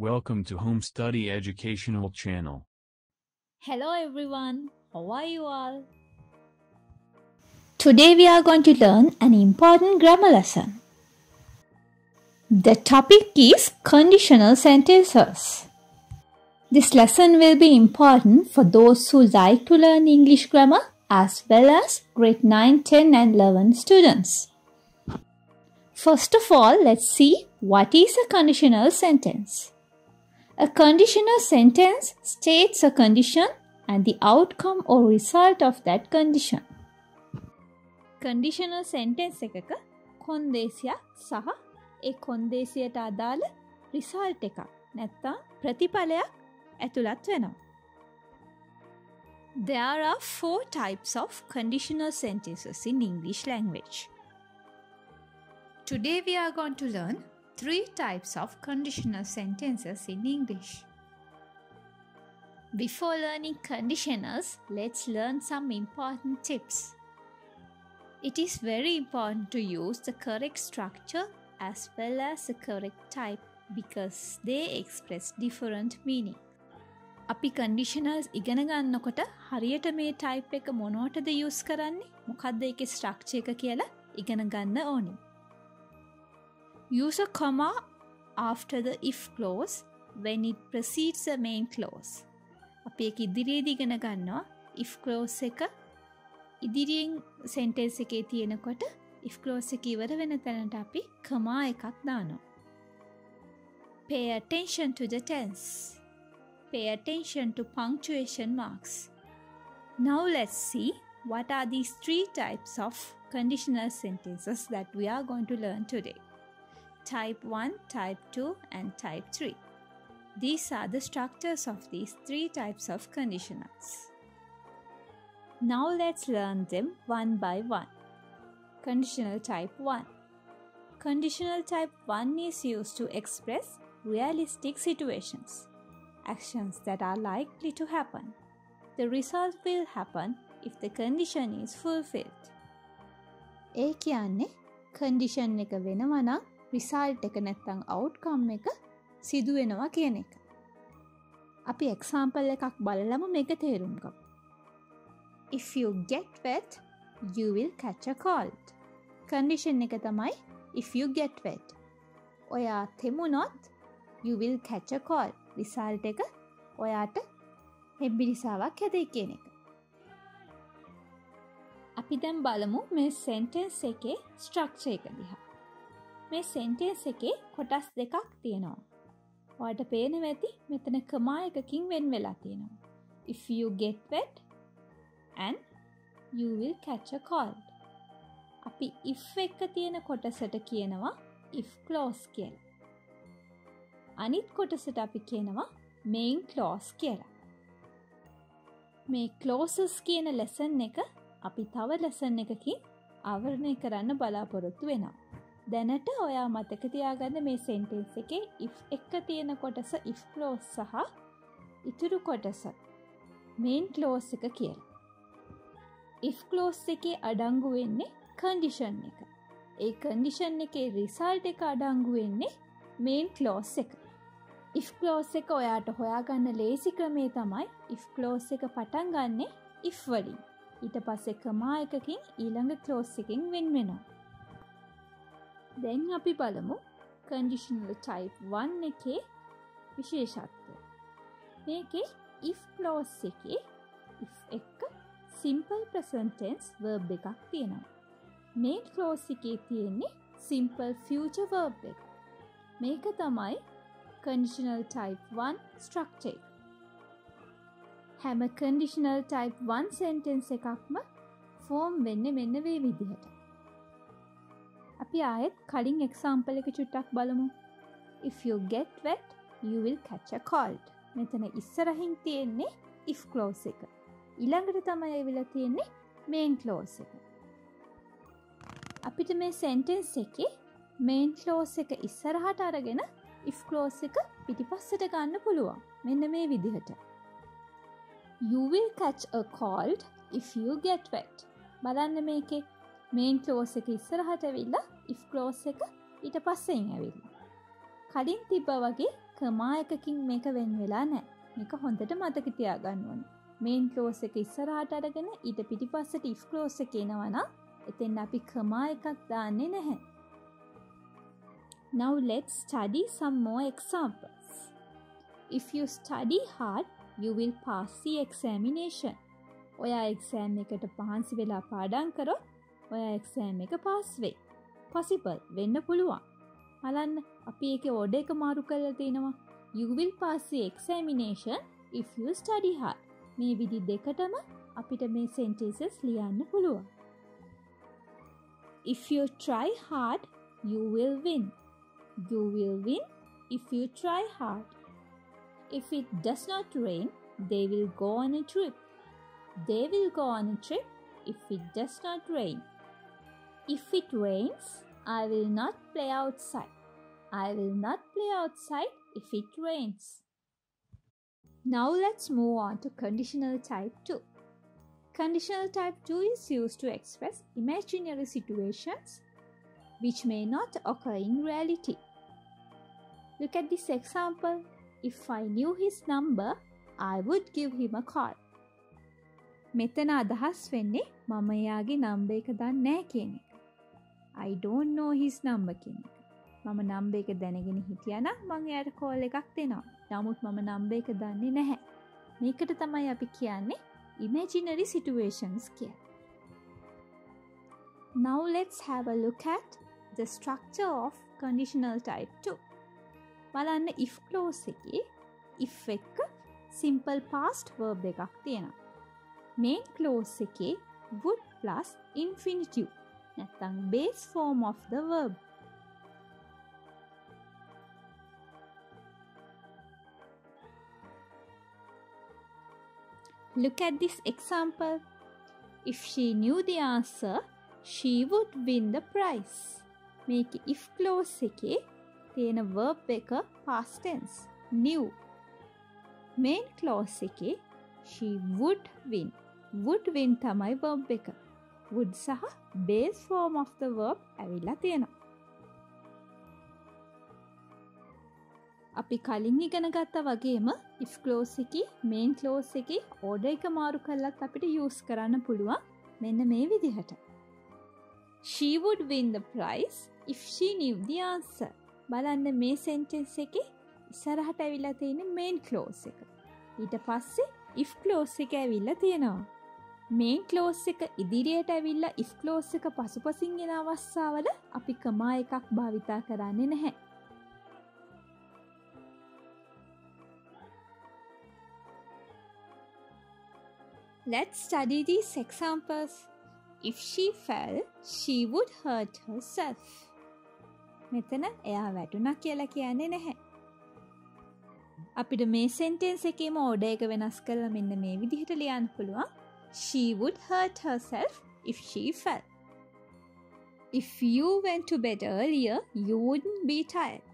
Welcome to Home Study Educational Channel. Hello everyone, how are you all? Today we are going to learn an important grammar lesson. The topic is conditional sentences. This lesson will be important for those who like to learn English grammar as well as grade 9, 10 and 11 students. First of all, let's see what is a conditional sentence. A conditional sentence states a condition and the outcome or result of that condition. Conditional sentence එකක කොන්දේසියක් සහ ඒ කොන්දේසියට අදාළ result එකක් නැත්නම් ප්‍රතිඵලයක් ඇතුළත් වෙනවා. There are 4 types of conditional sentences in English language. Today we are going to learn 3 types of conditional sentences in English. Before learning conditionals, let's learn some important tips. It is very important to use the correct structure as well as the correct type because they express different meaning. අපි conditionals ඉගෙන ගන්නකොට හරියට මේ type එක මොනවටද use කරන්නේ? මොකක්ද ඒකේ structure එක කියලා ඉගෙන ගන්න ඕනේ. Use a comma after the if clause when it precedes the main clause. අපි ඒක ඉදිරියේදී ඉගෙන ගන්නවා if clause එක ඉදිරියෙන් sentence එකේ තියෙනකොට if clause එක ඉවර වෙන තැනට අපි comma එකක් දානවා. Pay attention to the tense. Pay attention to punctuation marks. Now let's see what are these 3 types of conditional sentences that we are going to learn today. Type 1, Type 2 and Type 3. These are the structures of these 3 types of conditionals. Now let's learn them one by one. Conditional type 1. Conditional type 1 is used to express realistic situations, actions that are likely to happen. The result will happen if the condition is fulfilled. ඒ කියන්නේ condition එක වෙනවා නම් result එක නැත්නම් outcome එක සිදු වෙනවා කියන එක. අපි example එකක් බලලම මේක තේරුම් ගමු. If you get wet, you will catch a cold. Condition එක තමයි if you get wet. ඔයා තෙමුනොත් you will catch a cold. Result එක ඔයාට හෙම්බිරිසාවක් හැදෙයි කියන එක. අපි දැන් බලමු මේ sentence එකේ structure එක දිහා. මේ sentence එකේ කොටස් දෙකක් තියෙනවා. ඔයාලට පේනවා ඇති මෙතන comma එකකින් වෙන් වෙලා තියෙනවා. If you get wet and you will catch a cold. අපි if එක තියෙන කොටසට කියනවා if clause කියලා. අනිත් කොටසට අපි කියනවා main clause කියලා. මේ clauses කියන lesson එක අපි තව lesson එකකින් ආවරණය කරන්න බලාපොරොත්තු වෙනවා. දැනට ඔයා මතක තියාගන්න මේ sentence එකේ if එක තියෙන කොටස if clause සහ ඉතුරු කොටස main clause එක කියලා. if clause එකේ අඩංගු වෙන්නේ condition එක. ඒ condition එකේ result එක අඩංගු වෙන්නේ main clause එක. if clause එක ඔයාට හොයාගන්න ලේසි ක්‍රමේ තමයි if clause එක පටන් ගන්නෙ if වලින්. ඊට පස්සේ comma එකකින් ඊළඟ clause එකකින් වෙන් වෙනවා. දැන් අපි බලමු conditional type 1 එකේ විශේෂත්වය. මේකේ if clause එකේ if එක simple present tense verb එකක් තියෙනවා. main clause එකේ තියෙන්නේ simple future verb එක. මේක තමයි conditional type 1 structure. හැම conditional type 1 sentence එකක්ම form වෙන්නේ මෙන්න මේ විදිහට. අපි ආයෙත් කලින් example එක චුට්ටක් බලමු. If you get wet, you will catch a cold. මෙතන ඉස්සරහින් තියෙන්නේ if clause එක. ඊළඟට තමයි ඇවිල්ලා තියෙන්නේ main clause එක. අපිට මේ sentence එකේ main clause එක ඉස්සරහට අරගෙන if clause එක පිටිපස්සට ගන්න පුළුවන්. මෙන්න මේ විදිහට. You will catch a cold if you get wet. බලන්න මේකේ main clause එක ඉස්සරහට ඇවිල්ලා if clause එක ඊට පස්සෙන් ඇවිල්ලා. කලින් තිබ්බා වගේ කමා එකකින් මේක වෙන් වෙලා නැහැ. මේක හොඳට මතක තියාගන්න ඕනේ. මේන් ක්ලෝස් එක ඉස්සරහට අරගෙන ඊට පිටිපස්සට if ක්ලෝස් එක එනවා නම් එතෙන් අපි කමා එකක් දාන්නේ නැහැ. Now let's study some more examples. If you study hard, you will pass the examination. ඔයා එක්සෑම් එකට පහන්සි වෙලා පාඩම් කරොත් ඔයා එක්සෑම් එක පාස් වෙයි. possible වෙන්න පුළුවන්. බලන්න අපි ඒකේ ඕඩර් එක මාරු කරලා තිනවා. You will pass the examination if you study hard. මේ විදි දෙකටම අපිට මේ sentences ලියන්න පුළුවන්. If you try hard, you will win. You will win if you try hard. If it does not rain, they will go on a trip. They will go on a trip if it does not rain. If it rains, I will not play outside. I will not play outside if it rains. Now let's move on to conditional type 2. Conditional type 2 is used to express imaginary situations which may not occur in reality. Look at this example. If I knew his number, I would give him a call. මෙතන අදහස් වෙන්නේ මම එයාගේ number එක දන්නේ නැහැ කියන එක. I don't know his number කියන එක. මම නම්බර් එක දැනගෙන හිටියා නම් මම එයාට කෝල් එකක් දෙනවා. නමුත් මම නම්බර් එක දන්නේ නැහැ. මේකට තමයි අපි කියන්නේ imaginary situations කියලා. Now let's have a look at the structure of conditional type 2. බලන්න if clause එකේ if එක simple past verb එකක් තියෙනවා. main clause එකේ would plus infinitive නැත්නම් base form of the verb. Look at this example. If she knew the answer, she would win the prize. මේක if clause එකේ තියෙන verb එක past tense knew. main clause එකේ she would win. would win තමයි verb එක. would සහ base form of the verb ඇවිල්ලා තියෙනවා. අපි කලින් ඉගෙන ගත්තා වගේම if clause එකේ main clause එකේ order එක මාරු කරලත් අපිට use කරන්න පුළුවන් මෙන්න මේ විදිහට. She would win the prize if she knew the answer. බලන්න මේ sentence එකේ ඉස්සරහට ඇවිල්ලා තියෙන main clause එක. ඊට පස්සේ if clause එක ඇවිල්ලා තියෙනවා. main clause එක ඉදිරියට ඇවිල්ලා if clause එක පසුපසින් එන අවස්ථාවල අපි කමා එකක් භාවිතා කරන්නේ නැහැ. Let's study these examples. If she fell, she would hurt herself. මෙතන එයා වැටුණා කියලා කියන්නේ නැහැ. අපිට මේ sentence එකේම order එක වෙනස් කරලා මෙන්න මේ විදිහට ලියන්න පුළුවන්. She would hurt herself if she fell. If you went to bed earlier, you wouldn't be tired.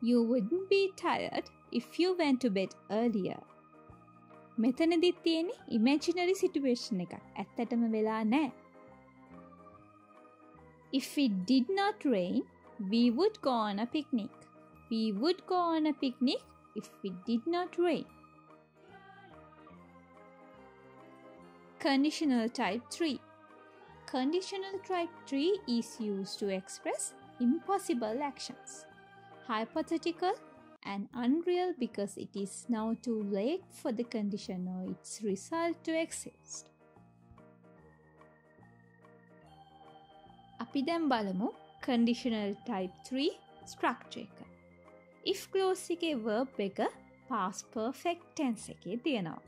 You wouldn't be tired if you went to bed earlier. මෙතනදිත් තියෙන්නේ imaginary situation එකක්. ඇත්තටම වෙලා නැහැ. If it did not rain, we would go on a picnic. We would go on a picnic if it did not rain. Conditional type 3. Conditional type 3 is used to express impossible actions. Hypothetical and unreal because it is now too late for the condition or its result to exist. අපි දැන් බලමු conditional type 3 structure එක. if clause එකේ verb එක past perfect tense එකේ තියෙනවා.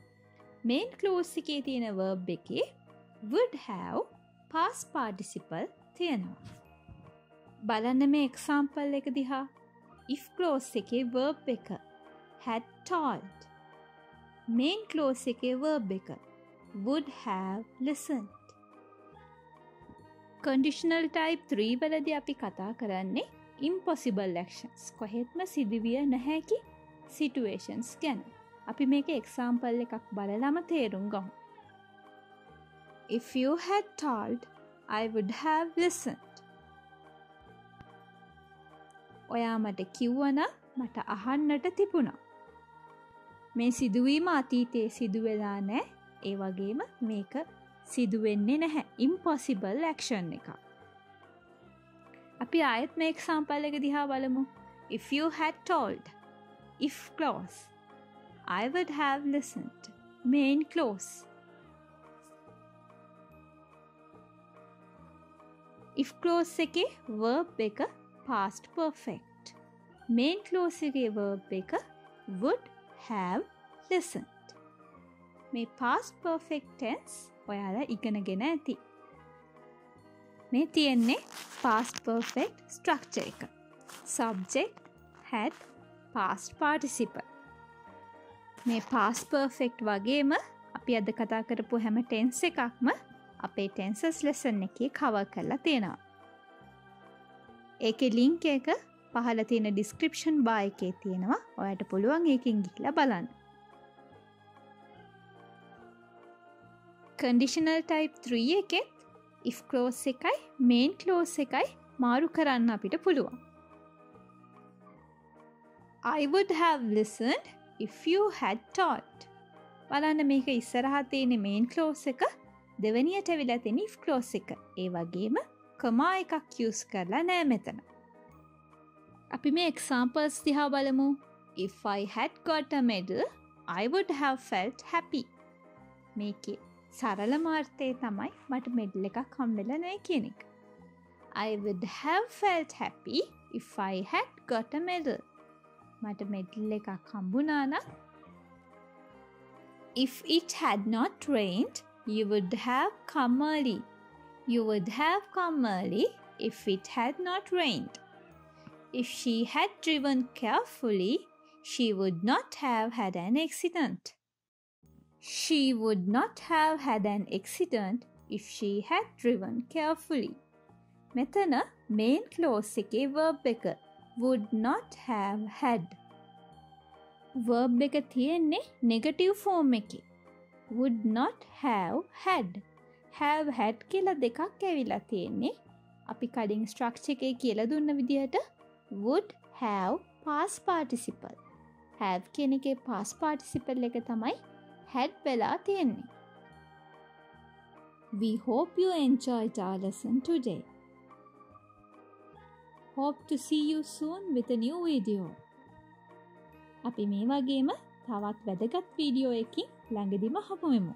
main clause එකේ තියෙන verb එකේ would have past participle තියෙනවා. බලන්න මේ example එක දිහා. if clause එකේ verb එක had told. main clause එකේ verb එක would have listened. conditional type 3 වලදී අපි කතා කරන්නේ impossible actions. කොහෙත්ම සිදුවිය නොහැකි situations ගැන. අපි මේක example එකක් බලලාම තේරුම් ගමු. If you had told, I would have listened. ඔයා මට කිව්වනම් මට අහන්නට තිබුණා. මේ සිදුවීම අතීතයේ සිදු වෙලා නැහැ. ඒ වගේම මේක සිදු වෙන්නේ නැහැ. impossible action එකක්. අපි ආයෙත් මේ example එක දිහා බලමු. If you had told, if clause, I would have listened. main clause. if clause එකේ verb එක past perfect. main clause එකේ verb එක would have listened. මේ past perfect tense ඔයාලා ඉගෙනගෙන ඇති. මේ තියෙන්නේ past perfect structure එක. subject, had, past participle. මේ past perfect වගේම අපි අද කතා කරපු හැම tense එකක්ම අපේ tenses lesson එකේ cover කරලා තියෙනවා. ඒකේ link එක පහළ තියෙන description bar එකේ තියෙනවා. ඔයාලට පුළුවන් ඒකෙන් ගිහලා බලන්න. conditional type 3 එකේ if clause එකයි main clause එකයි මාරු කරන්න අපිට පුළුවන්. I would have listened if you had taught. බලන්න මේක ඉස්සරහා තියෙන main clause එක දෙවෙනියට ඇවිල්ලා තියෙන if clause එක. ඒ වගේම comma එකක් use කරලා නෑ මෙතන. අපි මේ examples දිහා බලමු. If I had got a medal, I would have felt happy. මේකේ සරලම අර්ථය තමයි මට මෙඩල් එකක් හම්බෙලා නැහැ කියන එක. I would have felt happy if I had got a medal. මට මෙඩල් එකක් හම්බුණා නම් if it had not rained, you would have come early. You would have come early if it had not rained. If she had driven carefully, she would not have had an accident. She would not have had an accident if she had driven carefully. මෙතන main clause එකේ verb එක would not have had. verb එක තියෙන්නේ negative form එකේ. would not have had. have had කියලා දෙකක් ඇවිල්ලා තියෙන්නේ. අපි කලින් structure එකේ කියලා දුන්න විදිහට would have past participle. have කියන එකේ past participle එක තමයි had වෙලා තියෙන්නේ. We hope you enjoyed our lesson today. Hope to see you soon with a new video. අපි මේ වගේම තවත් වැදගත් වීඩියෝ එකකින් ළඟදිම හමු වෙමු.